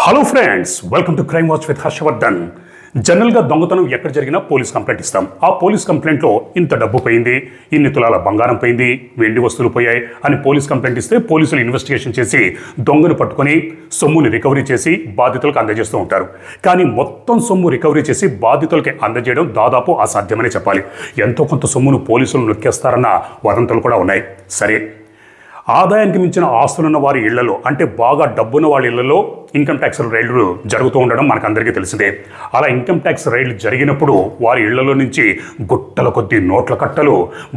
Hello friends, welcome to crime watch with Harshavardhan. జనరల్గా దొంగతనం ఎక్కడ జరిగినా పోలీస్ కంప్లైంట్ ఇస్తాం. ఆ పోలీస్ కంప్లైంట్లో ఇంత డబ్బు పోయింది, ఇన్ని తులాల బంగారం పోయింది, వెండి వస్తువులు పోయాయి అని పోలీస్ కంప్లైంట్ ఇస్తే పోలీసులు ఇన్వెస్టిగేషన్ చేసి దొంగను పట్టుకొని సొమ్ముని రికవరీ చేసి బాధితులకు అందజేస్తూ ఉంటారు. కానీ మొత్తం సొమ్ము రికవరీ చేసి బాధితులకి అందజేయడం దాదాపు అసాధ్యమనే చెప్పాలి. ఎంతో కొంత సొమ్మును పోలీసులు నొక్కేస్తారన్న వదంతులు కూడా ఉన్నాయి. సరే, ఆదాయానికి మించిన ఆస్తులున్న వారి ఇళ్లలో, అంటే బాగా డబ్బున్న వాళ్ళ ఇళ్లలో ఇన్కమ్ ట్యాక్స్ రైళ్లు జరుగుతూ ఉండడం మనకందరికీ తెలిసిందే. అలా ఇన్కమ్ ట్యాక్స్ రైళ్లు జరిగినప్పుడు వారి ఇళ్లలో నుంచి గుట్టల కొద్దీ నోట్ల కట్టలు,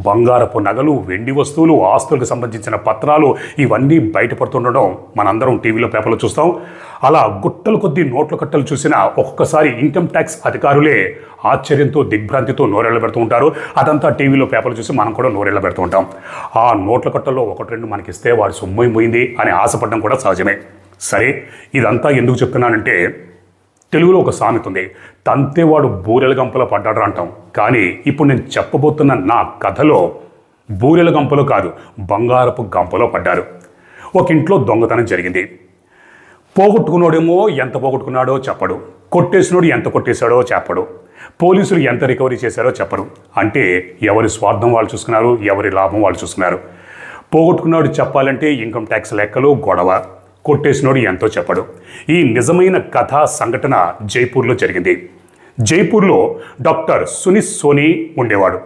బంగారపు నగలు, వెండి వస్తువులు, ఆస్తులకు సంబంధించిన పత్రాలు ఇవన్నీ బయటపడుతుండడం మనందరం టీవీలో పేపర్లో చూస్తాం. అలా గుట్టల కొద్దీ నోట్ల కట్టలు చూసిన ఒక్కొక్కసారి ఇన్కమ్ ట్యాక్స్ అధికారులే ఆశ్చర్యంతో దిగ్భ్రాంతితో నోరెళ్ళ పెడుతూ ఉంటారు. అదంతా టీవీలో పేపర్లు చూసి మనం కూడా నోరెళ్ళ పెడుతూ ఉంటాం. ఆ నోట్ల కట్టల్లో ఒకటి రెండు మనకిస్తే వాడు సొమ్ము పోయింది అని ఆశపడడం కూడా సహజమే. సరే, ఇదంతా ఎందుకు చెప్తున్నానంటే, తెలుగులో ఒక సామెత ఉంది, తంతేవాడు బూరెల గంపలో పడ్డాడు అంటాం. కానీ ఇప్పుడు నేను చెప్పబోతున్న నా కథలో బూరెల గంపలో కాదు, బంగారపు గంపలో పడ్డారు. ఒక ఇంట్లో దొంగతనం జరిగింది. పోగొట్టుకున్నాడేమో ఎంత పోగొట్టుకున్నాడో చెప్పడు, కొట్టేసినోడు ఎంత కొట్టేశాడో చెప్పడు, పోలీసులు ఎంత రికవరీ చేశారో చెప్పరు. అంటే ఎవరి స్వార్థం వాళ్ళు చూసుకున్నారు, ఎవరి లాభం వాళ్ళు చూసుకున్నారు. పోగొట్టుకున్నాడు చెప్పాలంటే ఇన్కమ్ ట్యాక్స్ లెక్కలు గొడవ, కొట్టేసినోడు ఎంతో చెప్పడు. ఈ నిజమైన కథా సంఘటన జైపూర్లో జరిగింది. జైపూర్లో డాక్టర్ సునీత్ సోనీ ఉండేవాడు.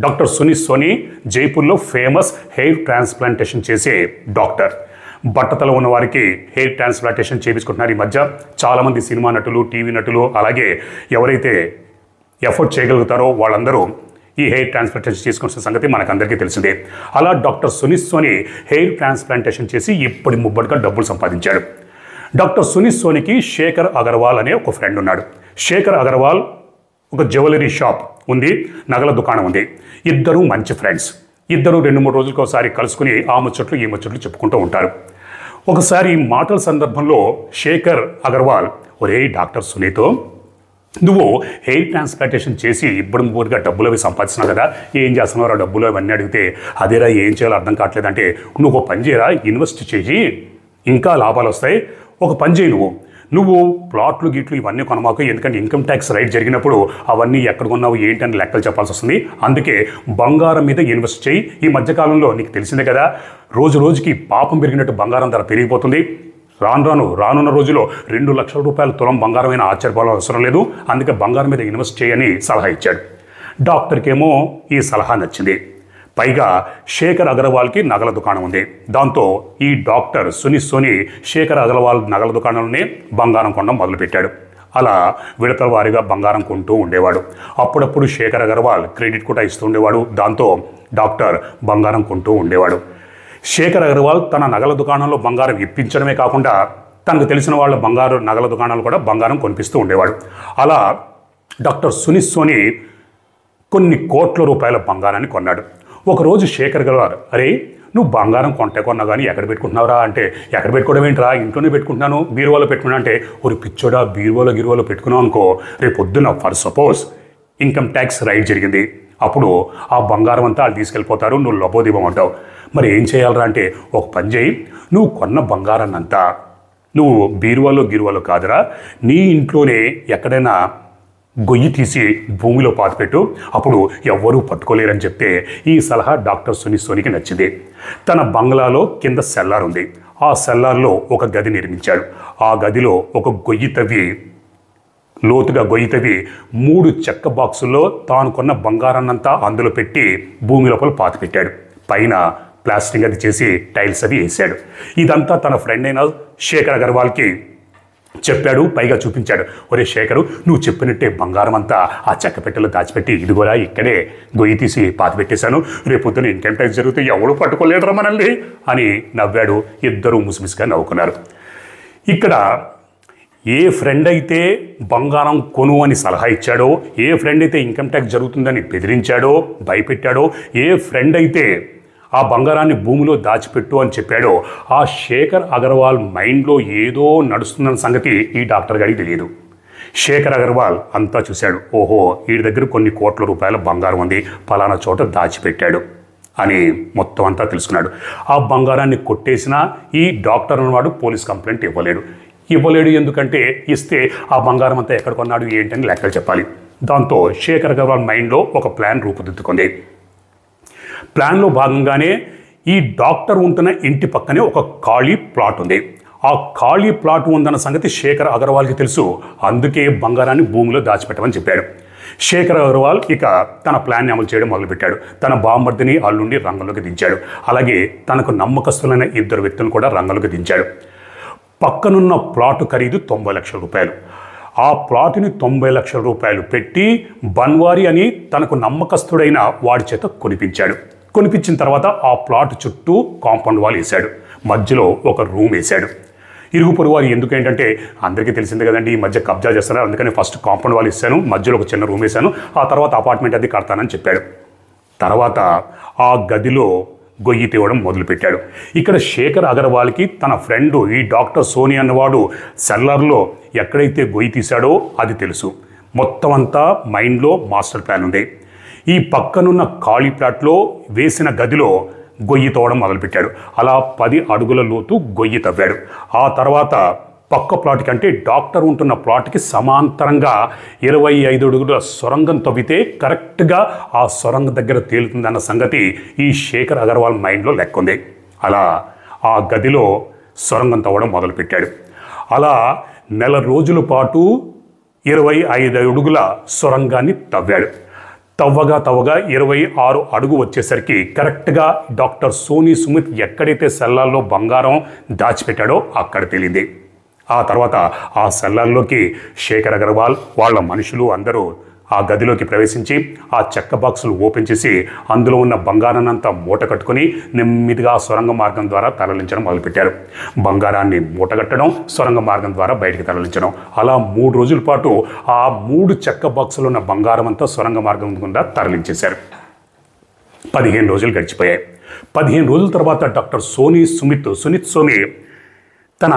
డాక్టర్ సునీత్ సోనీ జైపూర్లో ఫేమస్ హెయిర్ ట్రాన్స్ప్లాంటేషన్ చేసే డాక్టర్. బట్టతల ఉన్న వారికి హెయిర్ ట్రాన్స్ప్లాంటేషన్ చేయించుకుంటున్నారు ఈ మధ్య. చాలామంది సినిమా నటులు, టీవీ నటులు, అలాగే ఎవరైతే ఎఫర్ట్ చేయగలుగుతారో వాళ్ళందరూ ఈ హెయిర్ ట్రాన్స్ప్లాంటేషన్ చేసుకున్న సంగతి మనకందరికీ తెలిసిందే. అలా doctor Sunith Soni hair transplantation చేసి ఇప్పటి ముబ్బడిగా డబ్బులు సంపాదించాడు. డాక్టర్ సునీత్ సోనీకి శేఖర్ అగర్వాల్ అనే ఒక ఫ్రెండ్ ఉన్నాడు. శేఖర్ అగర్వాల్ ఒక జ్యువెలరీ షాప్ ఉంది, నగల దుకాణం ఉంది. ఇద్దరు మంచి ఫ్రెండ్స్. ఇద్దరు 2-3 రోజులకు ఒకసారి కలుసుకుని ఆ ముచ్చట్లు ఈ ముచ్చట్లు చెప్పుకుంటూ ఉంటారు. ఒకసారి మాటల సందర్భంలో శేఖర్ అగర్వాల్, ఒరే డాక్టర్ సునీతో, నువ్వు హెయిర్ ట్రాన్స్ప్లాంటేషన్ చేసి ఇబ్బడి ముబ్బడిగా డబ్బులు అవి సంపాదిస్తున్నావు కదా, ఏం చేస్తున్నావు ఆ డబ్బులు అవన్నీ అడిగితే, అదేరా ఏం చేయాలో అర్థం కావట్లేదంటే, నువ్వు ఒక పని చేయరా, ఇన్వెస్ట్ చేయి, ఇంకా లాభాలు వస్తాయి. ఒక పని చేయి, నువ్వు ప్లాట్లు గిట్లు ఇవన్నీ కొనమాకు, ఎందుకంటే ఇన్కమ్ ట్యాక్స్ రైట్ జరిగినప్పుడు అవన్నీ ఎక్కడ కొన్నావు ఏంటని లెక్కలు చెప్పాల్సి వస్తుంది. అందుకే బంగారం మీద ఇన్వెస్ట్ చేయి. ఈ మధ్యకాలంలో నీకు తెలిసిందే కదా, రోజు రోజుకి పాపం పెరిగినట్టు బంగారం ధర పెరిగిపోతుంది. రానున్న రోజులో 2 లక్షల రూపాయల తులం బంగారమైన ఆశ్చర్యపోవాల్సిన అవసరం లేదు. అందుకే బంగారం మీద ఇన్వెస్ట్ చేయని సలహా ఇచ్చాడు. డాక్టర్కేమో ఈ సలహా నచ్చింది. పైగా శేఖర్ అగర్వాల్కి నగల దుకాణం ఉంది. దాంతో ఈ డాక్టర్ సునీత్ సోనీ శేఖర్ అగర్వాల్ నగల దుకాణంలోనే బంగారం కొనడం మొదలుపెట్టాడు. అలా విడతల వారీగా బంగారం కొంటూ ఉండేవాడు. అప్పుడప్పుడు శేఖర్ అగర్వాల్ క్రెడిట్ కూడా ఇస్తూ ఉండేవాడు. దాంతో డాక్టర్ బంగారం కొంటూ ఉండేవాడు. శేఖర్ అగర్వాల్ తన నగల దుకాణంలో బంగారం ఇప్పించడమే కాకుండా తనకు తెలిసిన వాళ్ళ నగల దుకాణాలు కూడా బంగారం కొనిపిస్తూ ఉండేవాడు. అలా డాక్టర్ సునీత్ సోనీ కొన్ని కోట్ల రూపాయల బంగారాన్ని కొన్నాడు. ఒకరోజు శేఖర్ అగర్వాల్, అరే నువ్వు బంగారం కొన్నా కానీ ఎక్కడ పెట్టుకుంటున్నావురా అంటే, ఎక్కడ పెట్టుకోవడం ఏంట్రా, ఇంట్లోనే పెట్టుకుంటున్నాను, బీరువాలో పెట్టుకున్నా అంటే, ఒక పిచ్చోడా బీరువాలో పెట్టుకున్నావు అనుకో, రేపు పొద్దున్న for suppose income tax right జరిగింది, అప్పుడు ఆ బంగారం అంతా వాళ్ళు తీసుకెళ్ళిపోతారు, నువ్వు లబోదిబం అంటావు. మరి ఏం చేయాలరా అంటే, ఒక పని చేయి, నువ్వు కొన్న బంగారాన్ని అంతా నువ్వు బీరువాలో కాదురా, నీ ఇంట్లోనే ఎక్కడైనా గొయ్యి తీసి భూమిలో పాతిపెట్టు, అప్పుడు ఎవ్వరూ పట్టుకోలేరని చెప్తే ఈ సలహా డాక్టర్ సునీత్ సోనీకి నచ్చింది. తన బంగ్లాలో కింద సెల్లార్ ఉంది. ఆ సెల్లార్లో ఒక గది నిర్మించాడు. ఆ గదిలో ఒక లోతుగా గొయ్యి తవ్వి 3 చెక్క బాక్సుల్లో తాను కొన్న బంగారాన్నంతా అందులో పెట్టి భూమి లోపల పాతిపెట్టాడు. పైన ప్లాస్టింగ్ అది చేసి టైల్స్ అవి వేసాడు. ఇదంతా తన ఫ్రెండ్ అయిన శేఖర్ అగర్వాల్కి చెప్పాడు. పైగా చూపించాడు, ఒరే శేఖరు, నువ్వు చెప్పినట్టే బంగారం అంతా ఆ చెక్క పెట్టెలో దాచిపెట్టి ఇదిగోరా ఇక్కడే గొయ్యి తీసి పాతిపెట్టేశాను, రేపొద్దున ఇన్కమ్ ట్యాక్స్ జరిగితే ఎవరు పట్టుకోలేడరా మనల్ని అని నవ్వాడు. ఇద్దరూ ముసిముసిగా నవ్వుకున్నారు. ఇక్కడ ఏ ఫ్రెండ్ అయితే బంగారం కొను అని సలహా ఇచ్చాడో, ఏ ఫ్రెండ్ అయితే ఇన్కమ్ ట్యాక్స్ జరుగుతుందని బెదిరించాడో, భయపెట్టాడో, ఏ ఫ్రెండ్ అయితే ఆ బంగారాన్ని భూమిలో దాచిపెట్టు అని చెప్పాడో, ఆ శేఖర్ అగర్వాల్ మైండ్లో ఏదో నడుస్తుందన్న సంగతి ఈ డాక్టర్ గారికి తెలియదు. శేఖర్ అగర్వాల్ అంతా చూశాడు. ఓహో, వీడి దగ్గర కొన్ని కోట్ల రూపాయల బంగారం ఉంది, పలానా చోట దాచిపెట్టాడు అని మొత్తం అంతా తెలుసుకున్నాడు. ఆ బంగారాన్ని కొట్టేసినా ఈ డాక్టర్ అన్నవాడు పోలీస్ కంప్లైంట్ ఇవ్వలేడు. ఇవ్వలేడు, ఎందుకంటే ఇస్తే ఆ బంగారం అంతా ఎక్కడ కొన్నాడు ఏంటని లెక్కలు చెప్పాలి. దాంతో శేఖర్ అగర్వాల్ మైండ్లో ఒక ప్లాన్ రూపుదిద్దుకుంది. ప్లాన్లో భాగంగానే ఈ డాక్టర్ ఉంటున్న ఇంటి పక్కనే ఒక ఖాళీ ప్లాట్ ఉంది. ఆ ఖాళీ ప్లాట్ ఉందన్న సంగతి శేఖర్ అగర్వాల్కి తెలుసు. అందుకే బంగారాన్ని భూమిలో దాచిపెట్టమని చెప్పాడు. శేఖర్ అగర్వాల్ ఇక తన ప్లాన్ని అమలు చేయడం మొదలుపెట్టాడు. తన బామ్మర్దిని అల్లుండి రంగంలోకి దించాడు. అలాగే తనకు నమ్మకస్తులైన 2 వ్యక్తులను కూడా రంగంలోకి దించాడు. పక్కనున్న ప్లాటు ఖరీదు 90 లక్షల రూపాయలు. ఆ ప్లాటుని 90 లక్షల రూపాయలు పెట్టి బన్వారీ అని తనకు నమ్మకస్తుడైన వాడి చేత కొనిపించాడు. కొనిపించిన తర్వాత ఆ ప్లాట్ చుట్టూ కాంపౌండ్ వాల్ వేశాడు. మధ్యలో ఒక రూమ్ వేశాడు. ఇరుగు పొరుగు వారు ఎందుకేంటంటే అందరికీ తెలిసిందే కదండి, ఈ మధ్య కబ్జా చేస్తున్నారు, అందుకని ఫస్ట్ కాంపౌండ్ వాల్ ఇస్తాను, మధ్యలో ఒక చిన్న రూమ్ వేశాను, ఆ తర్వాత అపార్ట్మెంట్ అది కడతానని చెప్పాడు. తర్వాత ఆ గదిలో గొయ్యి తీయడం మొదలుపెట్టాడు. ఇక్కడ శేఖర్ అగర్వాల్కి తన ఫ్రెండ్ ఈ డాక్టర్ సోనీ అన్నవాడు సెల్లర్లో ఎక్కడైతే గొయ్యి తీశాడో అది తెలుసు. మొత్తం అంతా మైండ్లో మాస్టర్ ప్లాన్ ఉంది. ఈ పక్కనున్న ఖాళీ ప్లాట్లో వేసిన గదిలో గొయ్యి తవ్వడం మొదలుపెట్టాడు. అలా 10 అడుగుల లోతు గొయ్యి తవ్వాడు. ఆ తర్వాత పక్క ప్లాట్ కంటే డాక్టర్ ఉంటున్న ప్లాట్కి సమాంతరంగా 25 అడుగుల సొరంగం తవ్వితే కరెక్ట్గా ఆ సొరంగం దగ్గర తేలుతుందన్న సంగతి ఈ శేఖర్ అగర్వాల్ మైండ్లో లెక్కుంది. అలా ఆ గదిలో సొరంగం తవ్వడం మొదలుపెట్టాడు. అలా నెల రోజుల పాటు 25 అడుగుల సొరంగాన్ని తవ్వాడు. తవ్వగా 26 అడుగు వచ్చేసరికి కరెక్ట్గా డాక్టర్ సోనీ సుమిత్ ఎక్కడైతే సెల్లార్లో బంగారం దాచిపెట్టాడో అక్కడ తేలింది. ఆ తర్వాత ఆ సెల్లార్లోకి శేఖర్ అగర్వాల్ వాళ్ళ మనుషులు అందరూ ఆ గదిలోకి ప్రవేశించి ఆ చెక్క బాక్సులు ఓపెన్ చేసి అందులో ఉన్న బంగారాన్నంతా మూట కట్టుకుని నెమ్మదిగా సొరంగ మార్గం ద్వారా తరలించడం మొదలుపెట్టారు. బంగారాన్ని మూటగట్టడం, సొరంగ మార్గం ద్వారా బయటికి తరలించడం, అలా 3 రోజుల పాటు ఆ 3 చెక్క బాక్సులు ఉన్న బంగారం అంతా సొరంగ మార్గం గుండా తరలించేశారు. 15 రోజులు గడిచిపోయాయి. 15 రోజుల తర్వాత డాక్టర్ సునీత్ సోనీ తన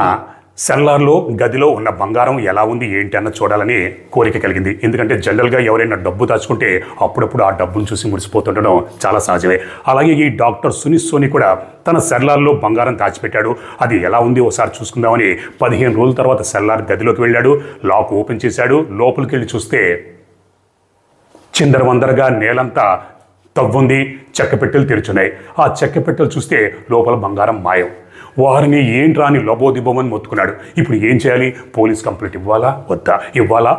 సెల్లార్లో గదిలో ఉన్న బంగారం ఎలా ఉంది ఏంటి అన్న చూడాలని కోరిక కలిగింది. ఎందుకంటే జనరల్గా ఎవరైనా డబ్బు దాచుకుంటే అప్పుడప్పుడు ఆ డబ్బును చూసి మురిసిపోతుండడం చాలా సహజమే. అలాగే ఈ డాక్టర్ సునీత్ సోనీ కూడా తన సెల్లార్లో బంగారం దాచిపెట్టాడు. అది ఎలా ఉంది ఒకసారి చూసుకుందామని 15 రోజుల తర్వాత సెల్లార్ గదిలోకి వెళ్ళాడు. లాక్ ఓపెన్ చేశాడు. లోపలికి వెళ్ళి చూస్తే చిందరవందరగా నేలంతా తవ్వుంది. చెక్క పెట్టెలు తెరుచున్నాయి. ఆ చెక్క పెట్టెలు చూస్తే లోపల బంగారం మాయం. వారిని ఏంట్రా అని లబోదిబోమని మొత్తుకున్నాడు. ఇప్పుడు ఏం చేయాలి? పోలీస్ కంప్లైంట్ ఇవ్వాలా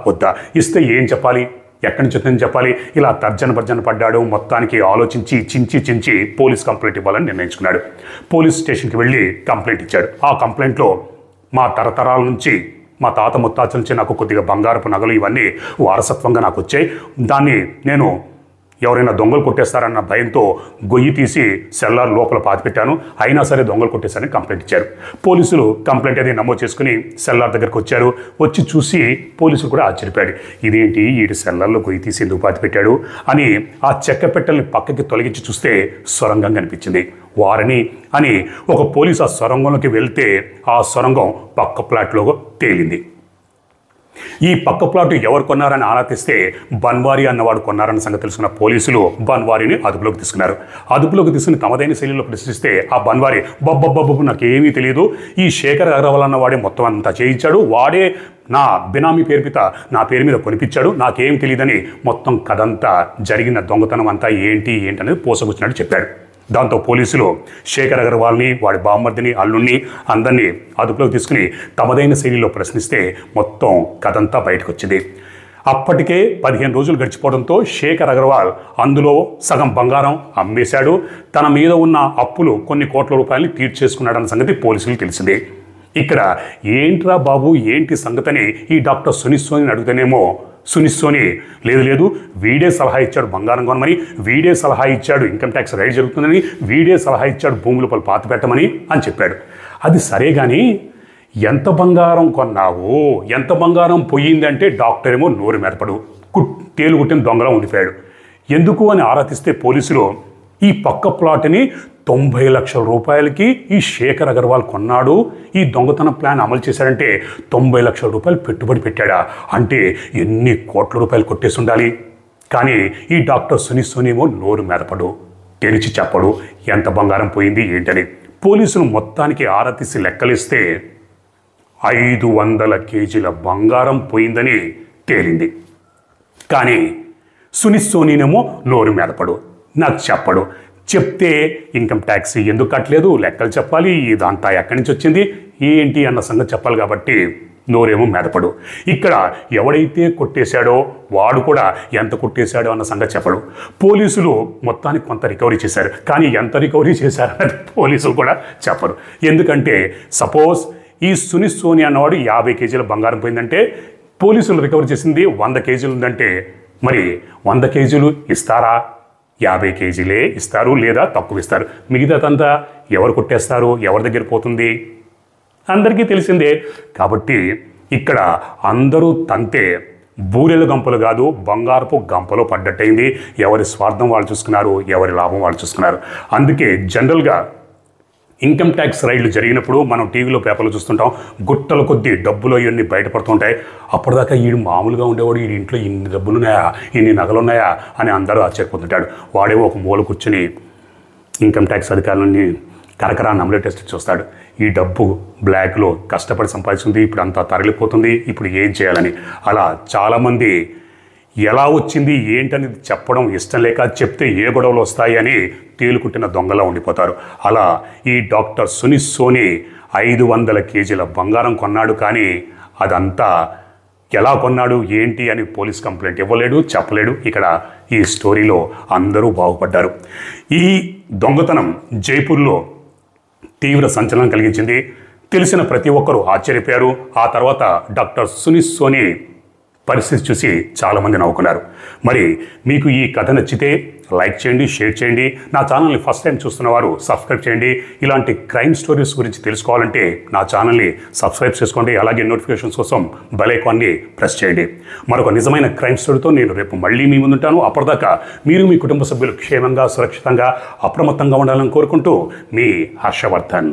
వద్దా? ఇస్తే ఏం చెప్పాలి? ఎక్కడి నుంచి చెప్పాలి? ఇలా తర్జన పడ్డాడు. మొత్తానికి ఆలోచించి చించి పోలీస్ కంప్లైంట్ ఇవ్వాలని నిర్ణయించుకున్నాడు. పోలీస్ స్టేషన్కి వెళ్ళి కంప్లైంట్ ఇచ్చాడు. ఆ కంప్లైంట్లో మా తరతరాల నుంచి, మా తాత ముత్తాతల నుంచి నాకు కొద్దిగా బంగారపు నగలు ఇవన్నీ వారసత్వంగా నాకు వచ్చాయి. దాన్ని నేను ఎవరైనా దొంగలు కొట్టేస్తారన్న భయంతో గొయ్యి తీసి సెల్లార్ లోపల పాతిపెట్టాను, అయినా సరే దొంగలు కొట్టేశారని కంప్లైంట్ ఇచ్చారు. పోలీసులు కంప్లైంట్ అది నమోదు చేసుకుని సెల్లార్ దగ్గరికి వచ్చారు. వచ్చి చూసి పోలీసులు కూడా ఆశ్చర్యపోయాడు. ఇదేంటి వీటి సెల్లార్లో గొయ్యి తీసి ఎందుకు పాతిపెట్టాడు అని ఆ చెక్క పెట్టెల్ని పక్కకి తొలగించి చూస్తే సొరంగం కనిపించింది. వారిని అని ఒక పోలీసు ఆ సొరంగంలోకి వెళ్తే ఆ సొరంగం పక్క ప్లాట్లో తేలింది. ఈ పక్క ప్లాట్ ఎవరు కొన్నారని ఆరా తీస్తే బన్వారీ అన్నవాడు కొన్నారన్న సంగతి తెలుసుకున్న పోలీసులు బన్వారీని అదుపులోకి తీసుకున్నారు. అదుపులోకి తీసుకుని తమదైన శైలిలో ప్రశ్నిస్తే ఆ బన్వారీ బొబ్బబ్బబ్బు నాకేమీ తెలియదు, ఈ శేఖర్ అగర్వాల్ అన్నవాడే మొత్తం అంతా చేయించాడు, వాడే నా బినామీ నా పేరు మీద కొనిపించాడు, నాకేం తెలియదని మొత్తం కథంతా జరిగిన దొంగతనం అంతా ఏంటి అనేది పోసగుచ్చినట్టు చెప్పాడు. దాంతో పోలీసులు శేఖర్ అగర్వాల్ని, వాడి బామ్మర్దిని, అల్లుణ్ణి అందరినీ అదుపులోకి తీసుకుని తమదైన శైలిలో ప్రశ్నిస్తే మొత్తం కథంతా బయటకు వచ్చింది. అప్పటికే 15 రోజులు గడిచిపోవడంతో శేఖర్ అగర్వాల్ అందులో సగం బంగారం అమ్మేశాడు. తన మీద ఉన్న అప్పులు కొన్ని కోట్ల రూపాయలు తీర్చేసుకున్నాడన్న సంగతి పోలీసులకు తెలిసింది. ఇక్కడ ఏంట్రా బాబు ఏంటి సంగతని ఈ డాక్టర్ సునీత్ సోనీని అడుగుతానేమో సునీత్ సోనీ లేదు వీడే సలహా ఇచ్చాడు బంగారం కొనమని, వీడే సలహా ఇచ్చాడు ఇన్కమ్ ట్యాక్స్ రైడ్ జరుగుతుందని, వీడే సలహా ఇచ్చాడు భూమి లోపల పాతి పెట్టమని అని చెప్పాడు. అది సరే కానీ ఎంత బంగారం కొన్నావు, ఎంత బంగారం పోయిందంటే డాక్టర్ ఏమో నోరు మెదపడు, తేలుగుట్టిన దొంగలా ఉండిపోయాడు. ఎందుకు అని ఆరాధిస్తే పోలీసులు ఈ పక్క ప్లాట్ని 90 లక్షల రూపాయలకి ఈ శేఖర్ అగర్వాల్ కొన్నాడు, ఈ దొంగతన ప్లాన్ అమలు చేశాడంటే 90 లక్షల రూపాయలు పెట్టుబడి పెట్టాడా అంటే ఎన్ని కోట్ల రూపాయలు కొట్టేసి ఉండాలి. కానీ ఈ డాక్టర్ సునీత్ సోనీ ఏమో నోరు మెదపడు, తెరిచి చెప్పడు ఎంత బంగారం పోయింది ఏంటని. పోలీసులు మొత్తానికి ఆరా తీసి లెక్కలిస్తే 500 కేజీల బంగారం పోయిందని తేలింది. కానీ సునీత్ సోనీనేమో నోరు మెదపడు, నాకు చెప్పడు. చెప్తే ఇన్కమ్ ట్యాక్స్ ఎందుకు కట్టలేదు, లెక్కలు చెప్పాలి, ఇదంతా ఎక్కడి నుంచి వచ్చింది ఏంటి అన్న సంగతి చెప్పాలి కాబట్టి నోరేమో మెదపడు. ఇక్కడ ఎవడైతే కొట్టేశాడో వాడు కూడా ఎంత కొట్టేశాడో అన్న సంగతి చెప్పడు. పోలీసులు మొత్తానికి కొంత రికవరీ చేశారు, కానీ ఎంత రికవరీ చేశారన్నది పోలీసులు కూడా చెప్పరు. ఎందుకంటే సపోజ్ ఈ సునీత్ సోనీ అన్నవాడు 50 కేజీల బంగారం పోయిందంటే పోలీసులు రికవరీ చేసింది 100 కేజీలు ఉందంటే మరి 100 కేజీలు ఇస్తారా? 50 కేజీలే ఇస్తారు, లేదా తక్కువ ఇస్తారు. మిగతాదంతా ఎవరు కొట్టేస్తారు, ఎవరి దగ్గర పోతుంది అందరికీ తెలిసిందే. కాబట్టి ఇక్కడ అందరూ తంతే బూరెల గంపలు కాదు, బంగారపు గంపలో పడ్డట్టయింది. ఎవరి స్వార్థం వాళ్ళు చూసుకున్నారు, ఎవరి లాభం వాళ్ళు చూసుకున్నారు. అందుకే జనరల్గా ఇన్కమ్ ట్యాక్స్ రైడ్లు జరిగినప్పుడు మనం టీవీలో పేపర్లు చూస్తుంటాం, గుట్టల కొద్దీ డబ్బులు ఇవన్నీ బయటపడుతుంటాయి. అప్పటిదాకా వీడు మామూలుగా ఉండేవాడు, వీడి ఇంట్లో ఇన్ని డబ్బులున్నాయా, ఇన్ని నగలున్నాయా అని అందరూ ఆశ్చర్యపోతుంటాడు. వాడేమో ఒక మూల కూర్చొని ఇన్కమ్ ట్యాక్స్ అధికారులని కరకరా నమ్మలే టెస్ట్ చూస్తాడు. ఈ డబ్బు బ్లాక్లో కష్టపడి సంపాదించింది, ఇప్పుడు అంతా తరలిపోతుంది, ఇప్పుడు ఏం చేయాలని. అలా చాలామంది ఎలా వచ్చింది ఏంటనేది చెప్పడం ఇష్టం లేక, చెప్తే ఏ గొడవలు వస్తాయి అని తేలుకుట్టిన దొంగలా ఉండిపోతారు. అలా ఈ డాక్టర్ సునీత్ సోనీ 500 కేజీల బంగారం కొన్నాడు, కానీ అదంతా ఎలా కొన్నాడు ఏంటి అని పోలీస్ కంప్లైంట్ ఇవ్వలేడు, చెప్పలేడు. ఇక్కడ ఈ స్టోరీలో అందరూ బాగుపడ్డారు. ఈ దొంగతనం జైపూర్లో తీవ్ర సంచలనం కలిగించింది. తెలిసిన ప్రతి ఒక్కరూ ఆశ్చర్యపోయారు. ఆ తర్వాత డాక్టర్ సునీత్ సోనీ పరిస్థితి చూసి చాలామంది నవ్వుకున్నారు. మరి మీకు ఈ కథ నచ్చితే లైక్ చేయండి, షేర్ చేయండి. నా ఛానల్ని ఫస్ట్ టైం చూస్తున్న వారు సబ్స్క్రైబ్ చేయండి. ఇలాంటి క్రైమ్ స్టోరీస్ గురించి తెలుసుకోవాలంటే నా ఛానల్ని సబ్స్క్రైబ్ చేసుకోండి. అలాగే నోటిఫికేషన్స్ కోసం బెల్ ఐకాన్ని ప్రెస్ చేయండి. మరొక నిజమైన క్రైమ్ స్టోరీతో నేను రేపు మళ్ళీ మీ ముందుంటాను. అప్పటిదాకా మీరు మీ కుటుంబ సభ్యులు క్షేమంగా, సురక్షితంగా, అప్రమత్తంగా ఉండాలని కోరుకుంటూ మీ హర్షవర్ధన్.